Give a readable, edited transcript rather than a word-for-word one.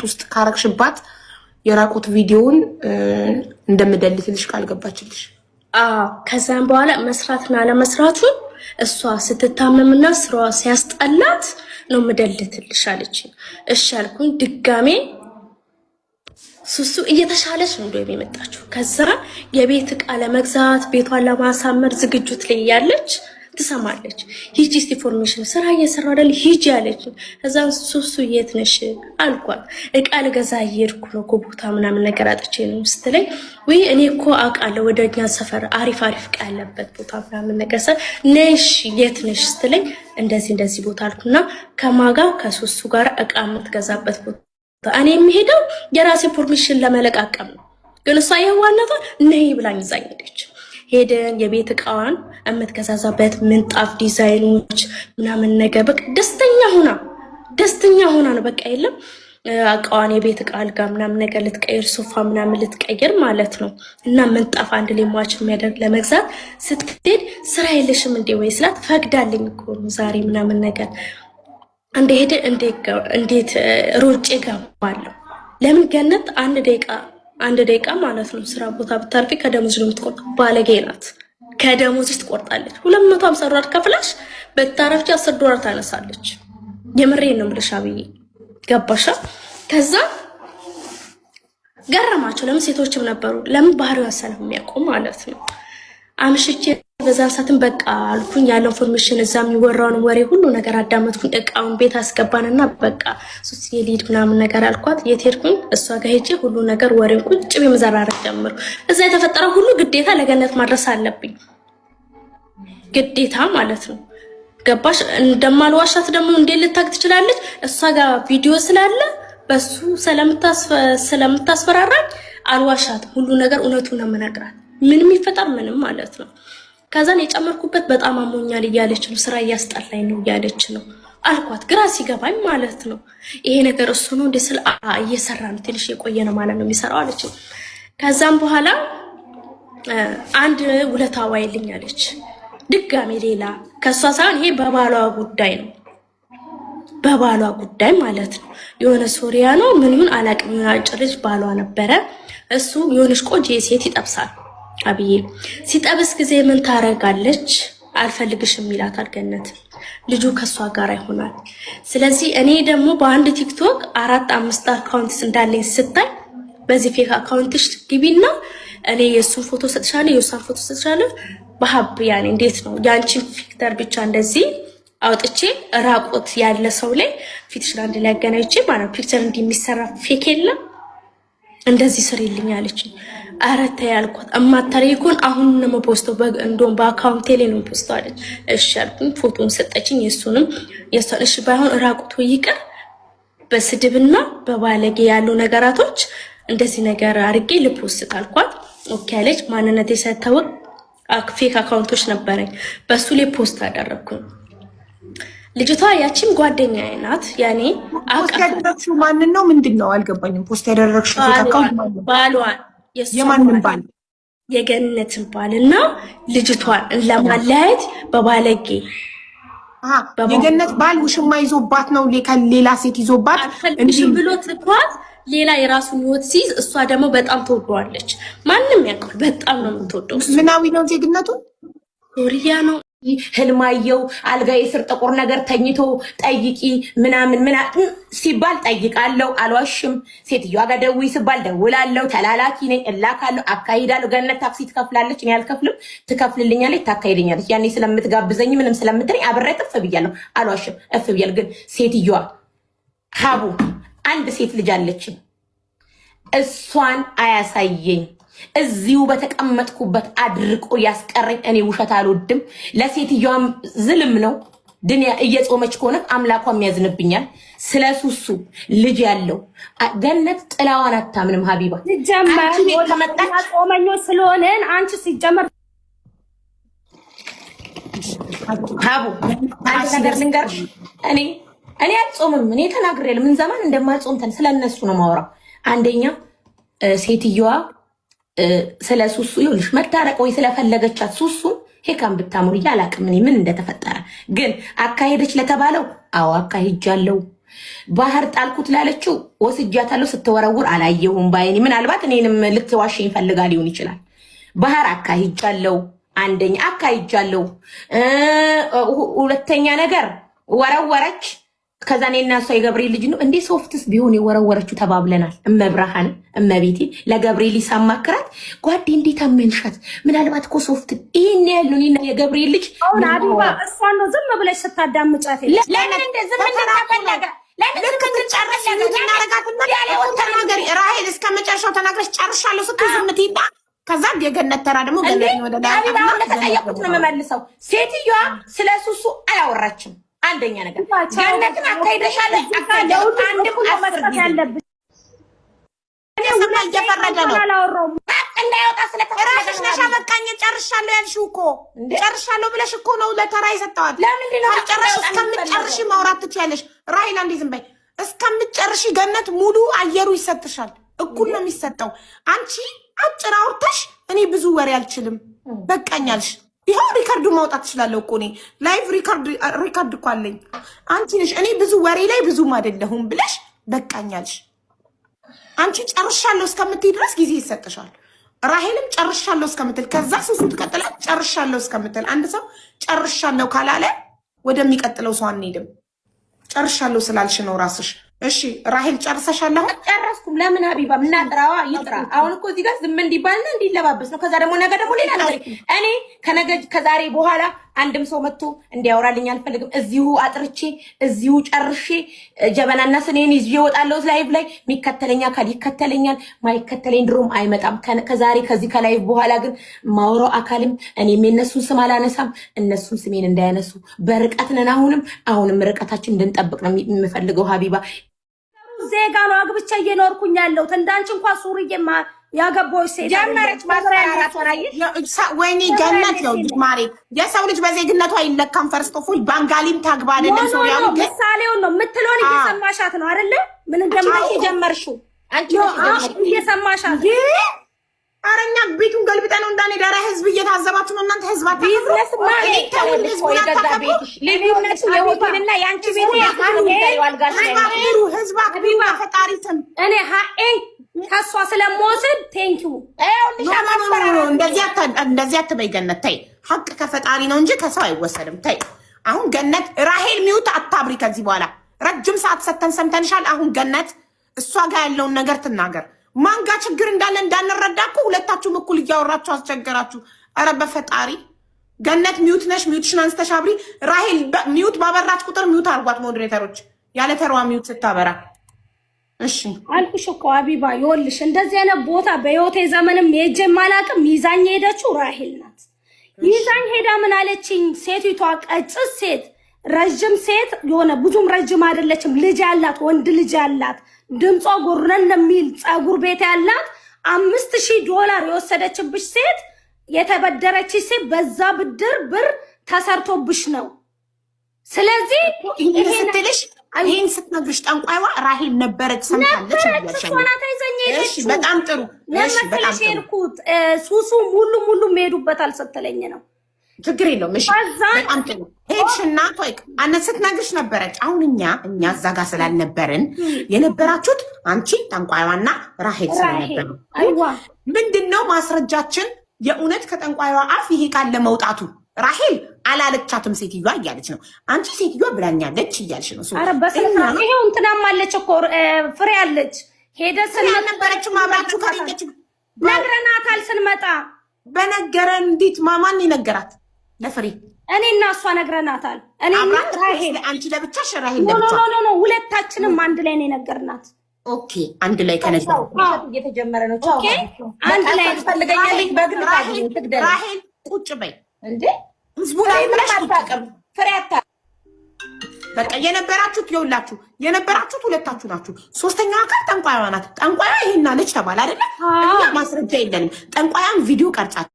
ውስጥ ካረክሽባት የራቁት ቪዲዮውን እንደምደልትልሽ ቃል ገባችልሽ። ከዛም በኋላ መስራትና ለመስራቱን እሷ ስትታመምና ስራዋ ሲያስጠላት ነው ምደልትልሽ አለች። እሺ አልኩኝ። ድጋሜ ሱሱ እየተሻለች ነው እንደው የሚመጣችው። ከዛ የቤት ዕቃ ለመግዛት ቤቷን ለማሳመር ዝግጁት ላይ ያለች ትሰማለች። ሂጂ እስቲ ፎርሜሽን ስራ እየሰራ አይደል ሂጂ አለች። ከዛ ሱሱ የት ነሽ አልኳት። ዕቃ ልገዛ እየሄድኩ ነው ቦታ ምናምን ነገር አጥቼ ነው ስትለኝ፣ ወይ እኔ እኮ አውቃለሁ ወደኛ ሰፈር አሪፍ ዕቃ ያለበት ቦታ ምናምን ነገር ነሽ የት ነሽ ስትለኝ፣ እንደዚህ ቦታ አልኩና ከማጋ ከሱሱ ጋር ዕቃ የምትገዛበት ቦታ እኔ የሚሄደው የራሴ ፎርሜሽን ለመለቃቀም ነው። ግን እሷ የዋናታ ነይ ብላኝ ይዛኝ ሄደች። ሄደን የቤት ዕቃዋን የምትገዛዛበት ምንጣፍ ዲዛይኖች ምናምን ነገር በቃ ደስተኛ ሆና ነው በቃ የለም ዕቃዋን የቤት ዕቃ አልጋ ምናምን ነገር ልትቀይር ሶፋ ምናምን ልትቀይር ማለት ነው። እና ምንጣፍ አንድ ላይ ማች የሚያደርግ ለመግዛት ስትሄድ ስራ የለሽም እንዴ ወይ ስላት፣ ፈቅዳልኝ እኮ ዛሬ ምናምን ነገር እንደሄደ እንዴት ሮጬ ገባለሁ። ለምን ገነት አንድ ደቂቃ ማለት ነው ስራ ቦታ ብታርፊ ከደሞዝ ነው የምትቆርጠው። ባለጌ ናት። ከደሞዝሽ ትቆርጣለች። 250 ዶላር ከፍላሽ በታረፍጂ 10 ዶላር ታነሳለች። የምሬን ነው የምልሽ አብዬ ገባሻ? ከዛ ገረማቸው። ለምን ሴቶችም ነበሩ። ለምን ባህሪዋ ስለሚያውቁ ማለት ነው። አምሽቼ በዛን ሰዓትን በቃ አልኩኝ ያለው ኢንፎርሜሽን እዛ የሚወራውን ወሬ ሁሉ ነገር አዳመጥኩኝ። ዕቃውን ቤት አስገባንና በቃ ሱስ የሊድ ምናምን ነገር አልኳት። የት ሄድኩኝ? እሷ ጋር ሄጄ ሁሉ ነገር ወሬውን ቁጭ በመዘራረቅ ጀምሩ። እዛ የተፈጠረው ሁሉ ግዴታ ለገነት ማድረስ አለብኝ ግዴታ ማለት ነው። ገባሽ? እንደማልዋሻት ደግሞ እንዴት ልታክ ትችላለች? እሷ ጋር ቪዲዮ ስላለ በሱ ስለምታስፈራራኝ አልዋሻት። ሁሉ ነገር እውነቱን ነው የምነግራት። ምንም ይፈጠር ምንም ማለት ነው። ከዛን የጨመርኩበት በጣም አሞኛል እያለች ነው። ስራ እያስጠላኝ ነው እያለች ነው አልኳት። ግራ ሲገባኝ ማለት ነው ይሄ ነገር እሱ ነው እንደ ስለ እየሰራ ነው ትንሽ የቆየ ነው ማለት ነው የሚሰራው አለች። ከዛም በኋላ አንድ ውለታ ዋይልኝ አለች። ድጋሜ ሌላ ከሷ ሳይሆን ይሄ በባሏ ጉዳይ ነው። በባሏ ጉዳይ ማለት ነው። የሆነ ሶሪያ ነው ምን ይሁን አላቅም። አጭርጅ ባሏ ነበረ። እሱ የሆነች ቆንጆ ሴት ይጠብሳል። አብዬ ሲጠብስ ጊዜ ምን ታረጋለች? አልፈልግሽም ይላታል ገነት። ልጁ ከሷ ጋር ይሆናል። ስለዚህ እኔ ደግሞ በአንድ ቲክቶክ 4-5 አካውንትስ እንዳለኝ ስታይ በዚህ ፌክ አካውንትሽ ግቢና እኔ የሱን ፎቶ ሰጥሻለሁ የሱን ፎቶ ሰጥሻለሁ በሀብ ያኔ እንዴት ነው ያንቺን ፊክተር ብቻ እንደዚህ አውጥቼ ራቆት ያለ ሰው ላይ ፊትሽ አንድ ላይ አገናኝቼ ማለት ፒክቸር እንደሚሰራ ፌክ የለም እንደዚህ ስሪልኝ አለች። አረተ ያልኳት እማታሪኩን አሁን ነው ፖስቶ እንደውም በአካውንቴ ላይ ነው ፖስቶ አለች። እሺ አልኩኝ። ፎቶን ሰጠችኝ። የሱንም እሺ ባይሆን ራቁቱ ይቀር በስድብና በባለጌ ያሉ ነገራቶች እንደዚህ ነገር አርጌ ልፖስት አልኳት። ኦኬ አለች። ማንነቴ ሳይታወቅ ፌክ አካውንቶች ነበረኝ በሱ ላይ ፖስት አደረኩኝ። ልጅቷ ያቺም ጓደኛዬ ናት። ያኔ ፖስት ያደረግሽው ማንን ነው ምንድነው አልገባኝም። ፖስት ያደረግሽው ፌክ አካውንት ማለት ነው ባሏን የማንን ባል? የገነትን ባልና ልጅቷን ለማለያየት በባለጌ የገነት ባል ውሽማ ይዞባት ነው ሌላ ሴት ይዞባት እንዴ ብሎ ትኳት ሌላ የራሱን ህይወት ሲይዝ እሷ ደግሞ በጣም ተወዷለች። ማንንም ያውቃል። በጣም ነው የምትወደው። ምናዊ ነው ዜግነቱ ሶሪያ ነው። ህልማየው አልጋዬ ስር ጥቁር ነገር ተኝቶ ጠይቂ ምናምን ሲባል ጠይቃለሁ። አልዋሽም። ሴትዮዋ ጋር ደውይ ሲባል ደውላለሁ። ተላላኪ ነኝ። እላካለሁ፣ አካሂዳለሁ። ገነት ታክሲ ትከፍላለች፣ እኔ አልከፍልም። ትከፍልልኛለች፣ ታካሂደኛለች። ያኔ ስለምትጋብዘኝ ምንም ስለምትለኝ አብሬ ጥፍ ብያለሁ። አልዋሽም፣ እፍ ብያለሁ። ግን ሴትዮዋ ሀቡ አንድ ሴት ልጅ አለችኝ። እሷን አያሳየኝ እዚሁ በተቀመጥኩበት አድርቆ ያስቀረኝ። እኔ ውሸት አልወድም። ለሴትዮዋም ዝልም ነው። ድንያ እየጾመች ከሆነ አምላኳም ያዝንብኛል። ስለሱሱ ልጅ ያለው ገነት ጥላዋን አታምንም። ሀቢባ ሲጀመር ከመጣች ጾመኞች ስለሆነን አንቺ ሲጀመር ሀቡ አንድ ነገር ልንገርሽ። እኔ አልጾምም። እኔ ተናግሬያለሁ። ምን ዘመን እንደማልጾም ስለነሱ ነው ማወራው። አንደኛ ሴትዮዋ ስለ ሱሱ ይኸውልሽ መታረቅ ወይ ስለፈለገቻት ሱሱን ሄካም ብታሙር አላቅም እኔ ምን እንደተፈጠረ። ግን አካሄደች ለተባለው አዎ አካሄጃለሁ። ባህር ጣልኩት ላለችው ወስጃታለሁ ስትወረውር አላየሁም ባይኔ። ምናልባት እኔንም ልትዋሽኝ ፈልጋ ሊሆን ይችላል። ባህር አካሂጃለሁ፣ አንደኛ አካሂጃለሁ። ሁለተኛ ነገር ወረወረች። ከዛ እኔና እሷ የገብርኤል ልጅ ነው እንዴ ሶፍትስ ቢሆን የወረወረችው ተባብለናል። እመብርሃን እመቤቴ ለገብርኤል ይሳማክራት ጓዴ እንዴት አመንሻት? ምናልባት እኮ ሶፍት ይሄን ያለው እኔና የገብርኤል ልጅ አሁን አቢባ እሷን ነው ዝም ብለሽ ስታዳምጫት ለምን እንደዚህ ምን ተናገረ? ለምን ልትጨርሽ እናረጋትና ተናገሪ። ራሄል እስከመጨረሻው ተናግረሽ ጨርሻለሁ ስትይ ዝም ትይና ከዛ የገነት ተራ ደግሞ ገነት ወደ ላይ አቢባ ለተጠየቁት ነው የምመልሰው። ሴትዮዋ ስለ ሱሱ አላወራችም። አንደኛ ነገር ገነትን አካይደሻለ አንድ መስጠት ያለብሽ እኔ ሁላ እየፈረደ ነው እንዳይወጣ ራስሽ ነሽ በቃኝ ጨርሻለሁ ያልሽው እኮ ጨርሻለሁ ብለሽ እኮ ነው ለተራ ይሰጣዋል። ለምንድን ነው ጨርሽ እስከምትጨርሺ ማውራት ትችያለሽ። ራሄል አንዴ ዝም በይ እስከምትጨርሺ ገነት ሙሉ አየሩ ይሰጥሻል። እኩል ነው የሚሰጠው። አንቺ አጭር አውርተሽ እኔ ብዙ ወሬ አልችልም በቃኛልሽ። ይሄው ሪካርዱ ማውጣት እችላለሁ እኮ እኔ ላይቭ ሪካርድ እኮ አለኝ። አንቺ ነሽ እኔ ብዙ ወሬ ላይ ብዙም አይደለሁም ብለሽ በቃኛልሽ። አንቺ ጨርሻለሁ እስከምትይ ድረስ ጊዜ ይሰጥሻል። ራሄልም ጨርሻለሁ እስከምትል ከዛ ሱሱ ትቀጥላል ጨርሻለሁ እስከምትል። አንድ ሰው ጨርሻለሁ ካላለ ወደሚቀጥለው ሰው አንሄድም። ጨርሻለሁ ስላልሽ ነው ራስሽ። እሺ ራሄል ጨርሰሻል? አሁን ጨረስኩም። ለምን ሀቢባ ምናጥራዋ ይጥራ። አሁን እኮ እዚህ ጋር ዝም እንዲባልና እንዲለባበስ ነው። ከዛ ደግሞ ነገ ደግሞ ሌላ ነገር። እኔ ከዛሬ በኋላ አንድም ሰው መጥቶ እንዲያወራልኝ አልፈልግም። እዚሁ አጥርቼ እዚሁ ጨርሼ ጀበናና ስኔን ይዤ እወጣለሁ ላይቭ ላይ። የሚከተለኛ አካል ይከተለኛል፣ ማይከተለኝ ድሮም አይመጣም። ከዛሬ ከዚህ ከላይቭ በኋላ ግን ማውራው አካልም እኔም የነሱን ስም አላነሳም፣ እነሱም ስሜን እንዳያነሱ። በርቀት ነን። አሁንም ርቀታችን እንድንጠብቅ ነው የምፈልገው ሀቢባ። ዜጋ ነው አግብቼ እየኖርኩኝ ያለሁት። እንዳንቺ እንኳን ሱሪዬማ ያገባች ሴት ጀመረች ማስፈራራት። ወይኔ ገነት ነው ማሬ። የሰው ልጅ በዜግነቱ አይለካም። ፈርስት ኦፍ ኦል ባንጋሊም ታግባ አይደለም ሶሪያው ምሳሌውን ነው የምትለውን እየሰማሻት ነው አይደለ? ምን እንደማይሽ ጀመርሽው አንቺ እየሰማሻት። አረኛ ቤቱን ገልብጠ ነው እንዳኔ ዳራ ህዝብ እየታዘባችሁ ነው እናንተ። ህዝብ ቢዝነስ ማለት ነው የገዛ ቤትሽ ልዩነቱ የሆቴልና ያንቺ ቤት ህዝብ አክቢሩ ፈጣሪ ስም እኔ ሃኤን ከሷ ስለምወስድ ቴንኪው። እንደዚህ አትበይ ገነት ተይ። ሀቅ ከፈጣሪ ነው እንጂ ከሰው አይወሰድም። ተይ አሁን ገነት ራሄል ሚውት አታብሪ። ከዚህ በኋላ ረጅም ሰዓት ሰተን ሰምተንሻል። አሁን ገነት እሷ ጋር ያለውን ነገር ትናገር። ማንጋ ችግር እንዳለ እንዳንረዳ እኮ ሁለታችሁም እኩል እያወራችሁ አስቸገራችሁ። ኧረ በፈጣሪ ገነት ሚውት ነሽ፣ ሚውትሽን አንስተሽ አብሪ። ራሄል ሚውት ባበራች ቁጥር ሚውት አርጓት ሞዴሬተሮች፣ ያለ ተሯ ሚውት ስታበራ። እሺ አልኩሽ እኮ አቢባ ይኸውልሽ፣ እንደዚህ አይነት ቦታ በህይወቴ ዘመንም ሄጄም አላውቅም። ይዛኝ ሄደችው ራሄል ናት። ይዛኝ ሄዳ ምን አለችኝ? ሴቲቷ ቀጭስ ሴት ረጅም ሴት የሆነ ብዙም ረጅም አይደለችም፣ ልጅ ያላት ወንድ ልጅ ያላት ድምጿ ጎረን እንደሚል ፀጉር ቤት ያላት $5000 የወሰደችብሽ ሴት የተበደረች ሴት በዛ ብድር ብር ተሰርቶብሽ ነው። ስለዚህ ስትልሽ ይሄን ስትነግርሽ ጠንቋይዋ ራሄል ነበረች ሰምታለች። እሺ በጣም ጥሩ። እሺ በጣም ጥሩ። ሱሱ ሁሉም ሄዱበታል ስትለኝ ነው። ችግር የለውም። እሺ በጣም ጥሩ ሄድሽና ቆይ አነት ስትነግርሽ ነበረች። አሁን እኛ እዛ ጋር ስላልነበርን የነበራችሁት አንቺ ጠንቋይዋና ራሄል ስለነበሩ ምንድነው ማስረጃችን? የእውነት ከጠንቋይዋ አፍ ይሄ ቃል ለመውጣቱ ራሄል አላለቻትም ሴትዮዋ እያለች ነው። አንቺ ሴትዮዋ ብላኛለች እያልሽ ነው። ኧረ በስልክ ይሄው እንትናም አለች እኮ ፍሬ አለች። ሄደ ስለነበረችው አብራችሁ ከሬቀች ነግረናታል። ስንመጣ በነገረን እንዴት ማማን ይነገራት ለፍሬ እኔና እሷ ነግረናታል። እኔና ራሄል አንቺ ለብቻሽ ራሄል ለብቻ ኖ ሁለታችንም አንድ ላይ ነው የነገርናት። ኦኬ አንድ ላይ ከነገሩ እየተጀመረ ነው። ኦኬ አንድ ላይ ትፈልገኛለች በግል ታግኝ ትግደል። ራሄል ቁጭ በይ እንዴ ህዝቡ ላይ ብለሽ አታውቅም። ፍሬ አታውቅም። በቃ የነበራችሁት የነበራችሁት ሁለታችሁ ናችሁ። ሶስተኛዋ አካል ጠንቋይዋ ናት። ጠንቋይዋ ይሄን አለች ተባለ አይደለ? እኛ ማስረጃ የለንም። ጠንቋያም ቪዲዮ ቀርጻ